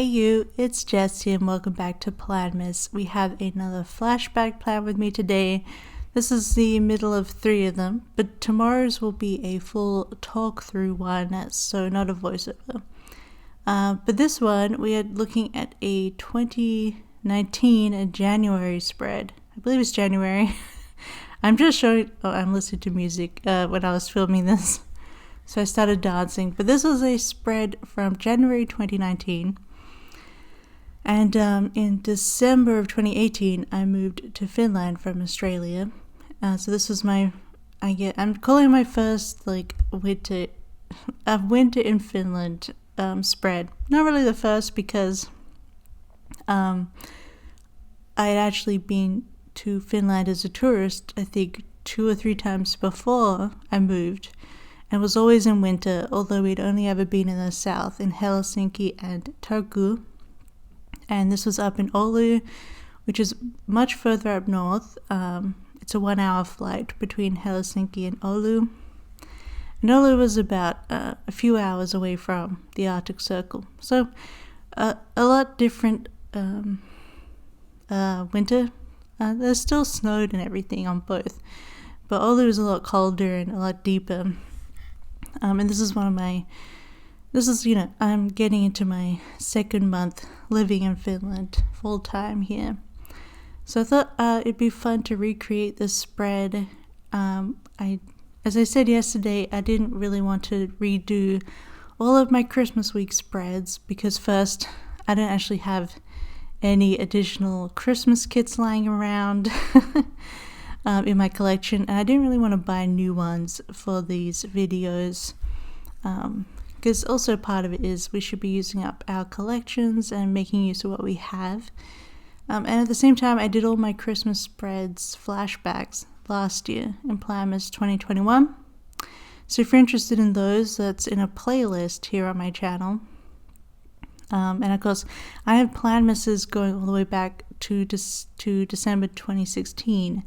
Hey you, it's Jess here and welcome back to PLANMAS. We have another flashback plan with me today. This is the middle of 3 of them, but tomorrow's will be a full talk through one, so not a voiceover. But this one, we are looking at a 2019 January spread. I believe it's January. I'm just showing, I'm listening to music when I was filming this. So I started dancing, but this was a spread from January 2019. And in December of 2018, I moved to Finland from Australia. So this was I'm calling my first winter in Finland spread. Not really the first because I had actually been to Finland as a tourist, I think 2 or 3 times before I moved. And was always in winter, although we'd only ever been in the south, in Helsinki and Turku. And this was up in Oulu, which is much further up north. It's a 1-hour flight between Helsinki and Oulu. And Oulu was about a few hours away from the Arctic Circle. So a lot different winter. There's still snowed and everything on both. But Oulu is a lot colder and a lot deeper. And this is I'm getting into my 2nd month living in Finland full time here. So I thought it'd be fun to recreate this spread. As I said yesterday, I didn't really want to redo all of my Christmas week spreads because first, I don't actually have any additional Christmas kits lying around in my collection, and I didn't really want to buy new ones for these videos. Because also part of it is we should be using up our collections and making use of what we have. And at the same time, I did all my Christmas spreads flashbacks last year in PLANMAS 2021. So if you're interested in those, that's in a playlist here on my channel. And of course, I have PLANMASs going all the way back to December 2016.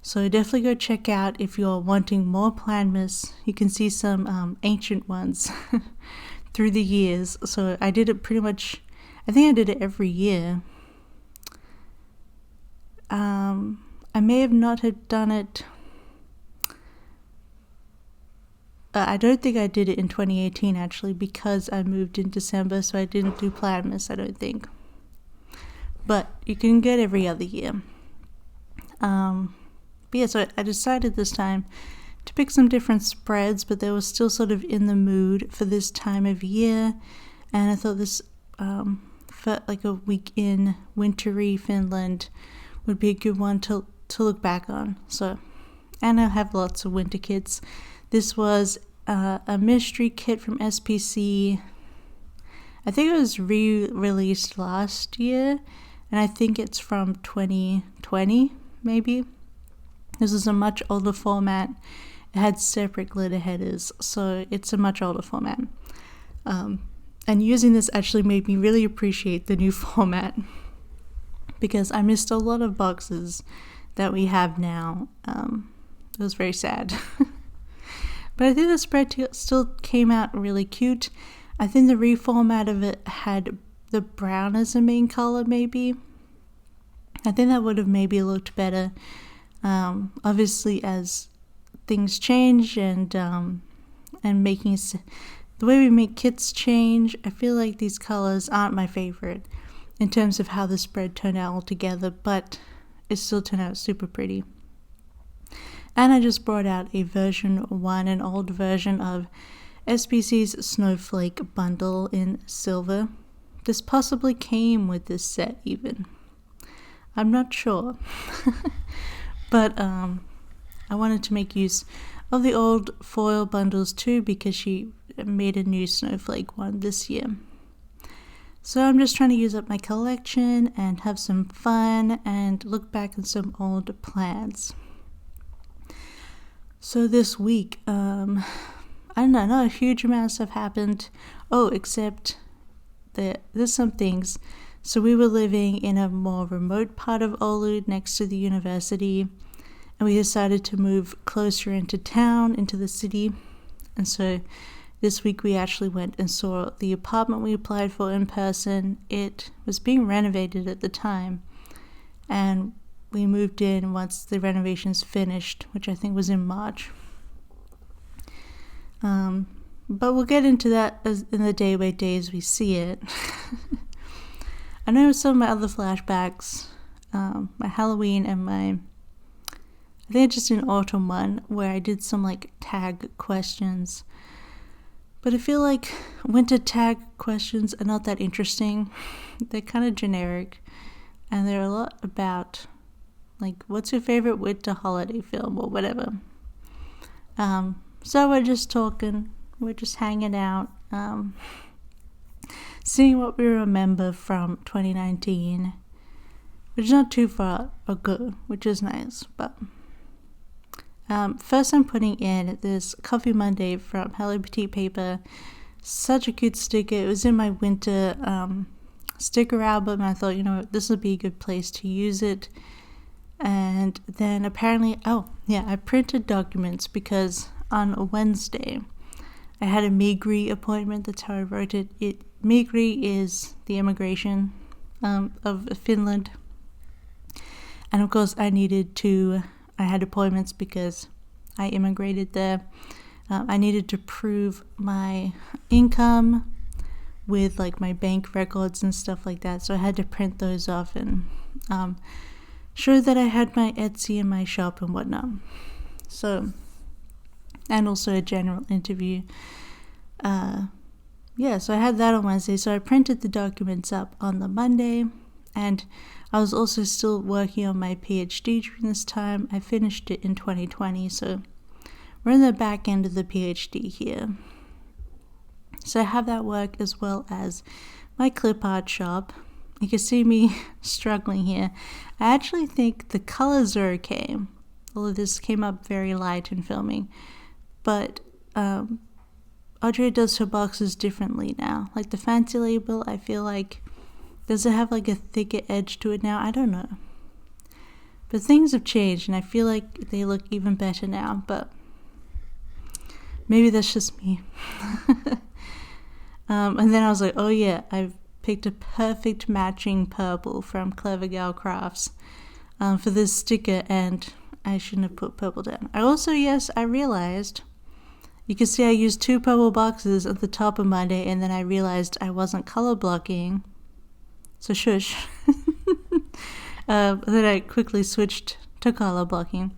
So definitely go check out if you're wanting more PLANMAS. You can see some ancient ones through the years. So I did it pretty much, I think I did it every year. I may have not have done it. I don't think I did it in 2018 actually because I moved in December, so I didn't do PLANMAS, I don't think. But you can get every other year. But yeah, so I decided this time to pick some different spreads, but they were still sort of in the mood for this time of year. And I thought this, for like a week in wintry Finland, would be a good one to look back on. So, and I have lots of winter kits. This was a mystery kit from SPC. I think it was re-released last year, and I think it's from 2020, maybe. This is a much older format. It had separate glitter headers, so it's a much older format. And using this actually made me really appreciate the new format because I missed a lot of boxes that we have now. It was very sad. But I think the spread still came out really cute. I think the reformat of it had the brown as the main color, maybe. I think that would have maybe looked better. Obviously, as things change and making the way we make kits change, I feel like these colors aren't my favorite in terms of how the spread turned out altogether, but it still turned out super pretty. And I just brought out a version 1, an old version of SPC's Snowflake bundle in silver. This possibly came with this set even. I'm not sure. But I wanted to make use of the old foil bundles too because she made a new Snowflake one this year. So I'm just trying to use up my collection and have some fun and look back at some old plans. So this week, I don't know, not a huge amount of stuff happened. Oh, except there's some things. So we were living in a more remote part of Oulu next to the university, and we decided to move closer into town, into the city. And so this week we actually went and saw the apartment we applied for in person. It was being renovated at the time, and we moved in once the renovations finished, which I think was in March. But we'll get into that in the day by day as we see it. I know some of my other flashbacks, my Halloween and I think just an autumn one where I did some like tag questions. But I feel like winter tag questions are not that interesting. They're kind of generic, and they're a lot about like, what's your favorite winter holiday film or whatever. So we're just talking, we're just hanging out, seeing what we remember from 2019, which is not too far ago, which is nice. But first I'm putting in this Coffee Monday from Hello Petite Paper. Such a cute sticker. It was in my winter sticker album. I thought, this would be a good place to use it. And then apparently, I printed documents because on a Wednesday I had a Migri appointment. That's how I wrote it. Migri is the immigration of Finland. And of course I had appointments because I immigrated there. I needed to prove my income with like my bank records and stuff like that. So I had to print those off and show that I had my Etsy and my shop and whatnot. So, and also a general interview. So I had that on Wednesday. So I printed the documents up on the Monday, and I was also still working on my PhD during this time. I finished it in 2020, so we're in the back end of the PhD here. So I have that work as well as my clip art shop. You can see me struggling here. I actually think the colors are okay, although this came up very light in filming. But Audrey does her boxes differently now. Like the fancy label, I feel like, does it have like a thicker edge to it now? I don't know. But things have changed, and I feel like they look even better now. But maybe that's just me. And then I was like, oh yeah, I've picked a perfect matching purple from Clever Gal Crafts for this sticker, and I shouldn't have put purple down. I realized, you can see I used 2 purple boxes at the top of Monday, and then I realized I wasn't color blocking, so shush. Then I quickly switched to color blocking,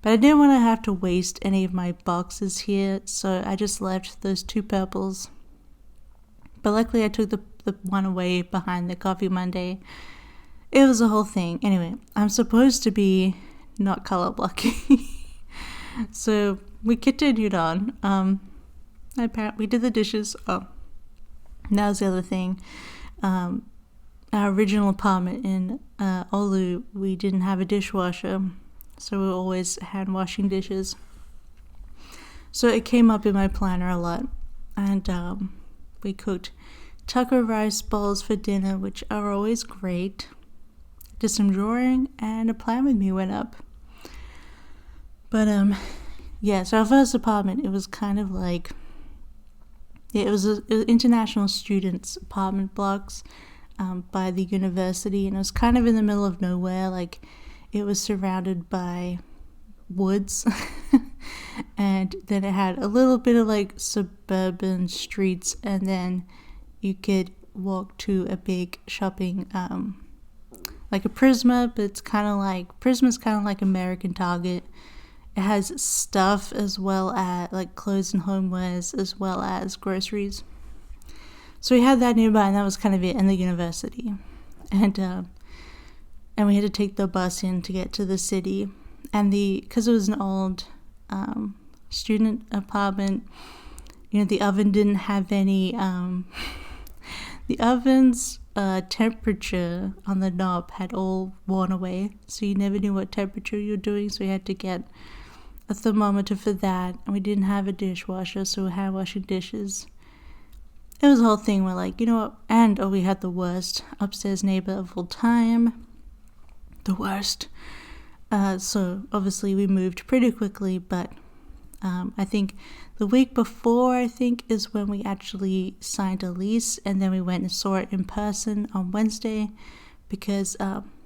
but I didn't want to have to waste any of my boxes here, so I just left those 2 purples. But luckily I took the one away behind the Coffee Monday. It was a whole thing. Anyway, I'm supposed to be not color blocking. So we continued on. We did the dishes. Oh, that was the other thing. Our original apartment in Oulu, we didn't have a dishwasher, so we were always hand washing dishes. So it came up in my planner a lot, and we cooked taco rice balls for dinner, which are always great. Did some drawing, and a plan with me went up. But so our first apartment, it was kind of like, it was international students' apartment blocks by the university, and it was kind of in the middle of nowhere. Like, it was surrounded by woods, and then it had a little bit of like suburban streets, and then you could walk to a big shopping, like a Prisma, but Prisma's kind of like American Target. It has stuff as well as like clothes and homewares as well as groceries. So we had that nearby, and that was kind of it, in the university. And we had to take the bus in to get to the city. And because it was an old student apartment, the oven didn't have any, the oven's temperature on the knob had all worn away, so you never knew what temperature you were doing, so we had to get a thermometer for that. And we didn't have a dishwasher, so we were hand washing dishes. It was a whole thing. We're like, you know what? And we had the worst upstairs neighbor of all time. The worst. So obviously we moved pretty quickly, but I think The week before, I think, is when we actually signed a lease, and then we went and saw it in person on Wednesday, because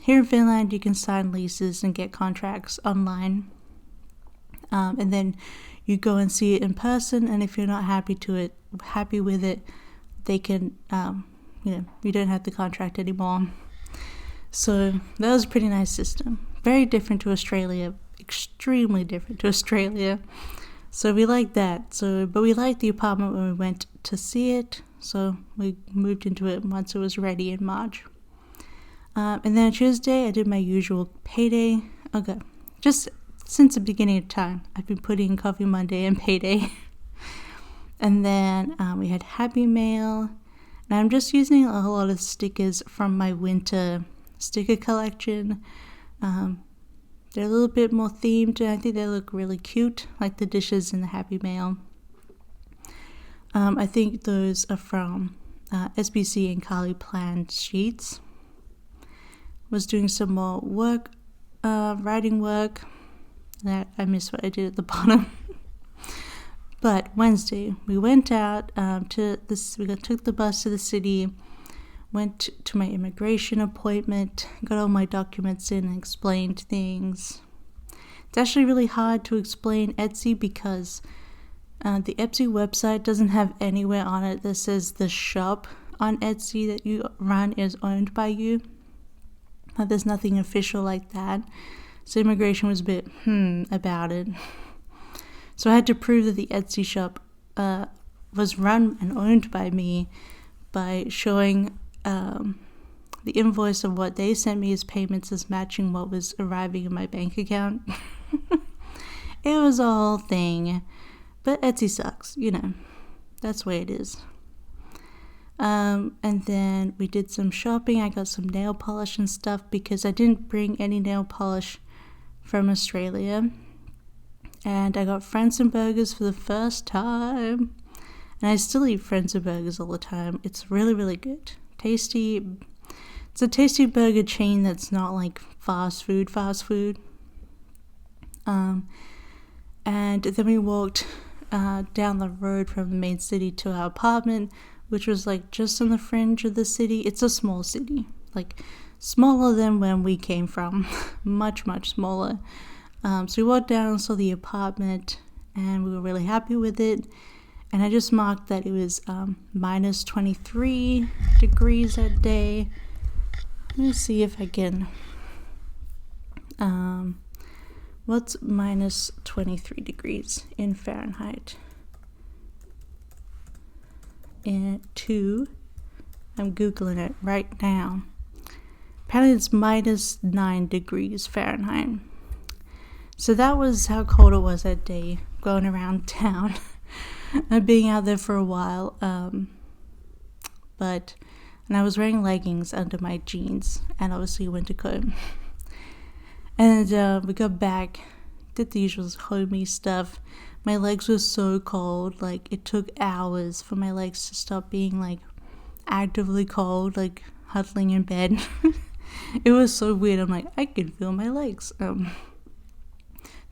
here in Finland you can sign leases and get contracts online, and then you go and see it in person, and if you're not happy with it, they can, you don't have the contract anymore. So that was a pretty nice system. Very different to Australia, extremely different to Australia. So we liked that. But we liked the apartment when we went to see it, so we moved into it once it was ready in March. And then Tuesday, I did my usual payday. Okay, just since the beginning of time, I've been putting Coffee Monday and payday. And then we had Happy Mail. And I'm just using a lot of stickers from my winter sticker collection. They're a little bit more themed, and I think they look really cute, like the dishes in the Happy Mail. I think those are from SBC and Carly Planned Sheets. Was doing some more work, writing work. That I missed what I did at the bottom. But Wednesday, we went out took the bus to the city, went to my immigration appointment, got all my documents in and explained things. It's actually really hard to explain Etsy because the Etsy website doesn't have anywhere on it that says the shop on Etsy that you run is owned by you. There's nothing official like that. So immigration was a bit about it. So I had to prove that the Etsy shop was run and owned by me by showing the invoice of what they sent me as payments as matching what was arriving in my bank account. It was a whole thing. But Etsy sucks, That's the way it is. And then we did some shopping. I got some nail polish and stuff because I didn't bring any nail polish from Australia. And I got Friends and Burgers for the first time. And I still eat Friends and Burgers all the time. It's really, really good. Tasty. It's a tasty burger chain that's not like fast food. And then we walked down the road from the main city to our apartment, which was like just on the fringe of the city. It's a small city, like smaller than when we came from, much, much smaller. So we walked down and saw the apartment, and we were really happy with it. And I just marked that it was minus 23 degrees that day. Let me see if I can. What's minus 23 degrees in Fahrenheit? I'm Googling it right now. Apparently it's minus 9 degrees Fahrenheit. So that was how cold it was that day, going around town and being out there for a while. And I was wearing leggings under my jeans and obviously a winter coat. And we got back, did the usual homey stuff. My legs were so cold, like it took hours for my legs to stop being like actively cold, like huddling in bed. It was so weird. I'm like, I can feel my legs.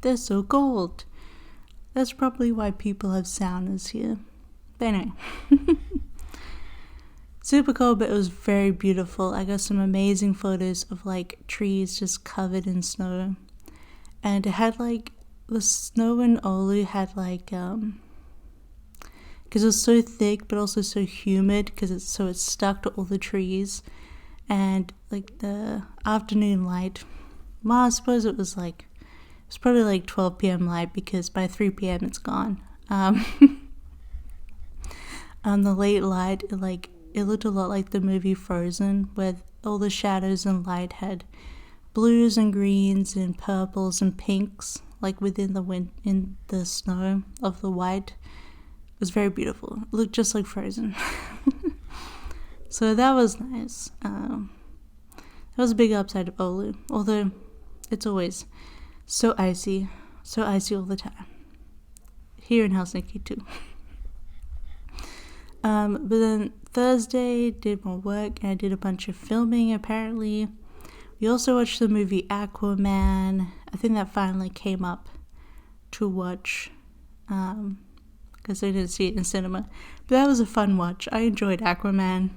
They're so cold. That's probably why people have saunas here. But anyway. Super cold, but it was very beautiful. I got some amazing photos of like trees just covered in snow. And it had like, the snow in Oulu had like, because it was so thick but also so humid because it's stuck to all the trees. And like the afternoon light, well, I suppose it was probably like 12 p.m. light because by 3 p.m. it's gone. The late light, it looked a lot like the movie Frozen, where all the shadows and light had blues and greens and purples and pinks, like within in the snow of the white. It was very beautiful. It looked just like Frozen. So that was nice. That was a big upside of Oulu, although it's always so icy all the time. Here in Helsinki too. But then Thursday, did more work, and I did a bunch of filming apparently. We also watched the movie Aquaman. I think that finally came up to watch because I didn't see it in cinema. But that was a fun watch. I enjoyed Aquaman.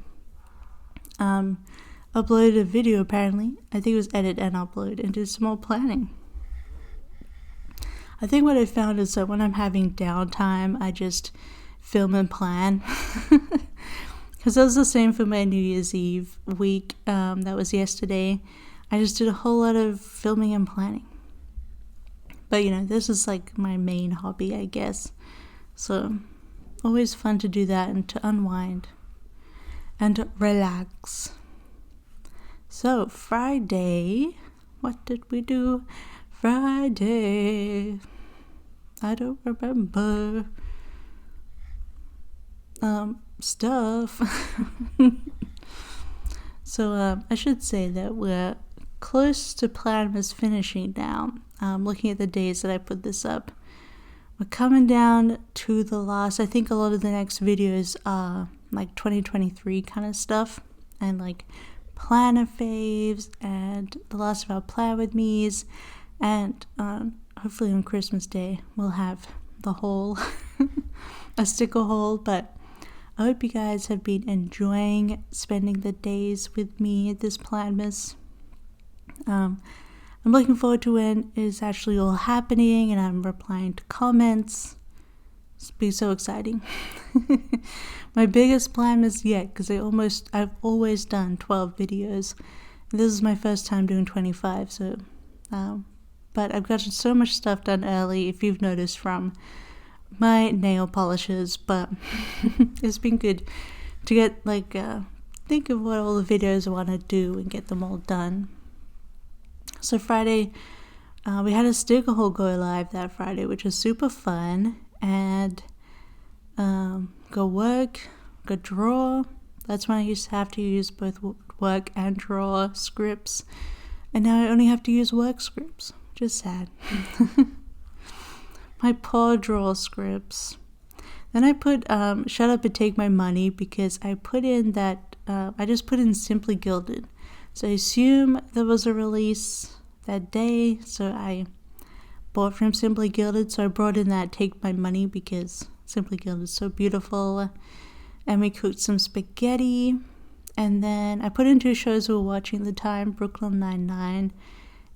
Uploaded a video apparently. I think it was edit and upload, and did some more planning. I think what I found is that when I'm having downtime, I just film and plan. Because that was the same for my New Year's Eve week. That was yesterday. I just did a whole lot of filming and planning. But you know, this is like my main hobby, I guess. So always fun to do that and to unwind and to relax. So Friday, what did we do Friday? I don't remember. Stuff. So I should say that we're close to PLANMAS finishing now. Looking at the days that I put this up, we're coming down to the last. I think a lot of the next videos are like 2023 kind of stuff, and like planner faves, and the last of our plan with me's, and hopefully on Christmas Day we'll have the whole a sticker haul. But I hope you guys have been enjoying spending the days with me at this PLANMAS. I'm looking forward to when it's actually all happening and I'm replying to comments. It's be so exciting. My biggest PLANMAS yet, because I've always done 12 videos. This is my first time doing 25, so but I've gotten so much stuff done early, if you've noticed from my nail polishes. But it's been good to get like think of what all the videos I want to do and get them all done. So Friday, we had a sticker haul go live that Friday, which was super fun. And go work, go draw. That's when I used to have to use both work and draw scripts, and now I only have to use work scripts, which is sad. My poor draw scripts. Then I put shut up and take my money, because I put in that I just put in Simply Gilded, so I assume there was a release that day, so I bought from Simply Gilded. So I brought in that Take My Money because Simply Gilded is so beautiful. And we cooked some spaghetti, and then I put in two shows we were watching at the time, Brooklyn Nine-Nine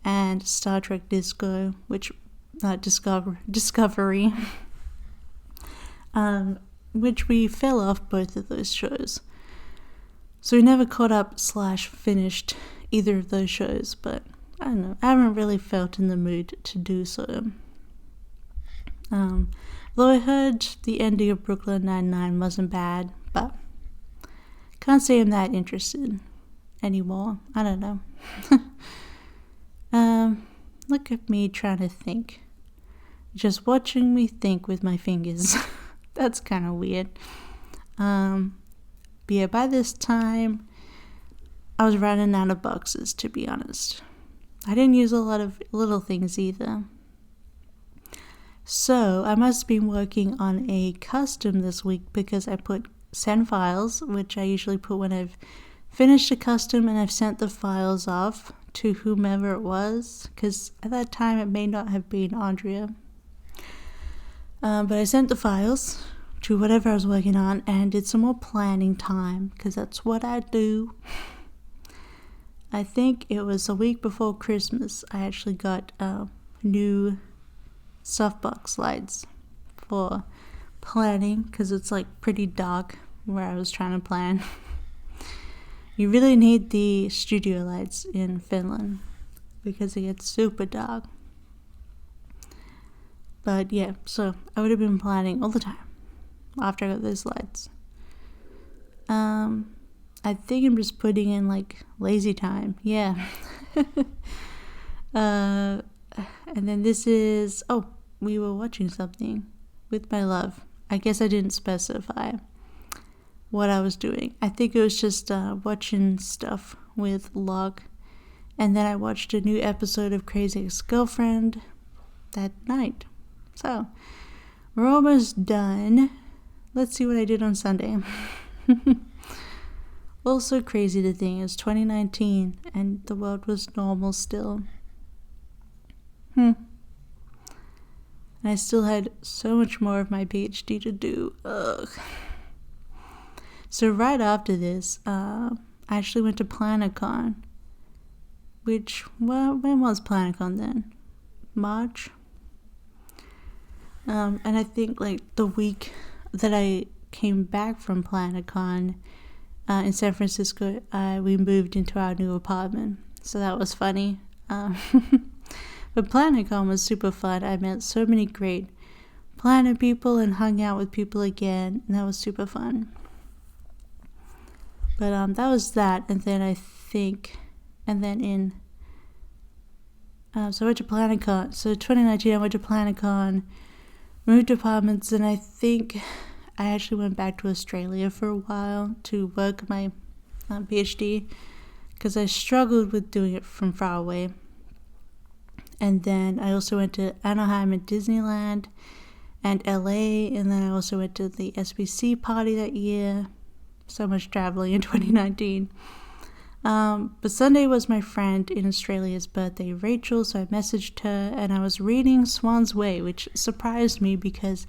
and Star Trek Disco, which Discovery, which we fell off both of those shows. So we never caught up / finished either of those shows, but I don't know, I haven't really felt in the mood to do so. Though I heard the ending of Brooklyn Nine-Nine wasn't bad, but can't say I'm that interested anymore. I don't know. Look at me trying to think. Just watching me think with my fingers. That's kind of weird. But yeah, by this time, I was running out of boxes, to be honest. I didn't use a lot of little things either. So I must have been working on a custom this week, because I put send files, which I usually put when I've finished a custom and I've sent the files off to whomever it was, because at that time it may not have been Andrea. But I sent the files to whatever I was working on and did some more planning time, because that's what I do. I think it was a week before Christmas I actually got new softbox lights for planning, because it's like pretty dark where I was trying to plan. You really need the studio lights in Finland because it gets super dark. But yeah, so I would have been planning all the time after I got those lights. I think I'm just putting in like lazy time. Yeah. And then this is, we were watching something with my love. I guess I didn't specify what I was doing. I think it was just watching stuff with Locke. And then I watched a new episode of Crazy Ex-Girlfriend that night. So, we're almost done. Let's see what I did on Sunday. Also crazy to think it's 2019 and the world was normal still. And I still had so much more of my PhD to do. Ugh. So right after this, I actually went to PLANCON, which, well, when was PLANCON then? March? And I think like the week that I came back from PLANCON in San Francisco, we moved into our new apartment. So that was funny. But PLANCON was super fun. I met so many great Planet people and hung out with people again, and that was super fun. But that was that, and then I think, and then in, so I went to PLANCON. So 2019, I went to PLANCON, moved apartments, and I think I actually went back to Australia for a while to work my PhD, because I struggled with doing it from far away. And then I also went to Anaheim and Disneyland and LA, and then I also went to the SBC party that year. So much traveling in 2019. But Sunday was my friend in Australia's birthday, Rachel, so I messaged her, and I was reading Swan's Way, which surprised me because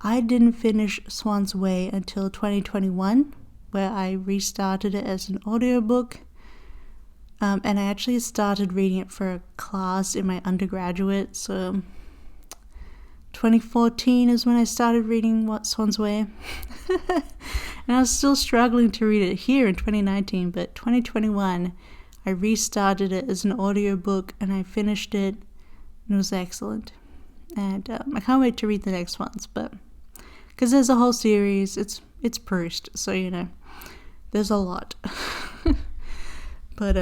I didn't finish Swan's Way until 2021, where I restarted it as an audiobook. And I actually started reading it for a class in my undergraduate, so 2014 is when I started reading Swan's Way. And I was still struggling to read it here in 2019, but 2021 I restarted it as an audiobook and I finished it, and it was excellent. And I can't wait to read the next ones, but because there's a whole series, it's Proust, so you know, there's a lot. But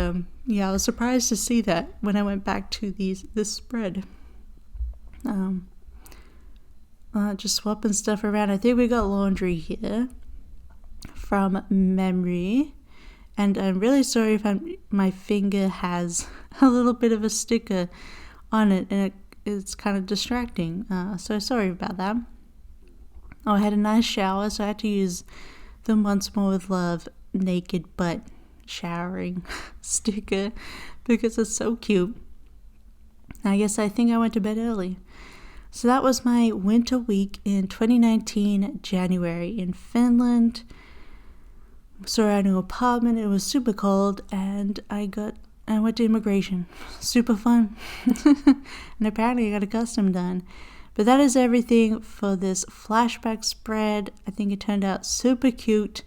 yeah, I was surprised to see that when I went back to this spread. Just swapping stuff around. I think we got laundry here from memory, and I'm really sorry if my finger has a little bit of a sticker on it, and it's kind of distracting. So sorry about that. Oh, I had a nice shower, so I had to use the Once More with Love naked butt showering sticker because it's so cute. I think I went to bed early. So that was my winter week in 2019 January in Finland. So our new apartment, it was super cold, and I went to immigration. Super fun. And apparently I got a custom done. But that is everything for this flashback spread. I think it turned out super cute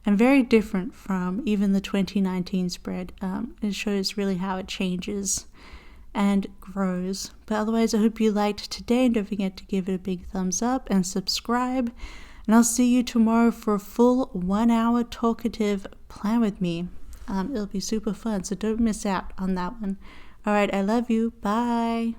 and very different from even the 2019 spread. It shows really how it changes and grows. But otherwise, I hope you liked today, and don't forget to give it a big thumbs up and subscribe. And I'll see you tomorrow for a full 1 hour talkative plan with me. It'll be super fun, so don't miss out on that one. All right, I love you. Bye.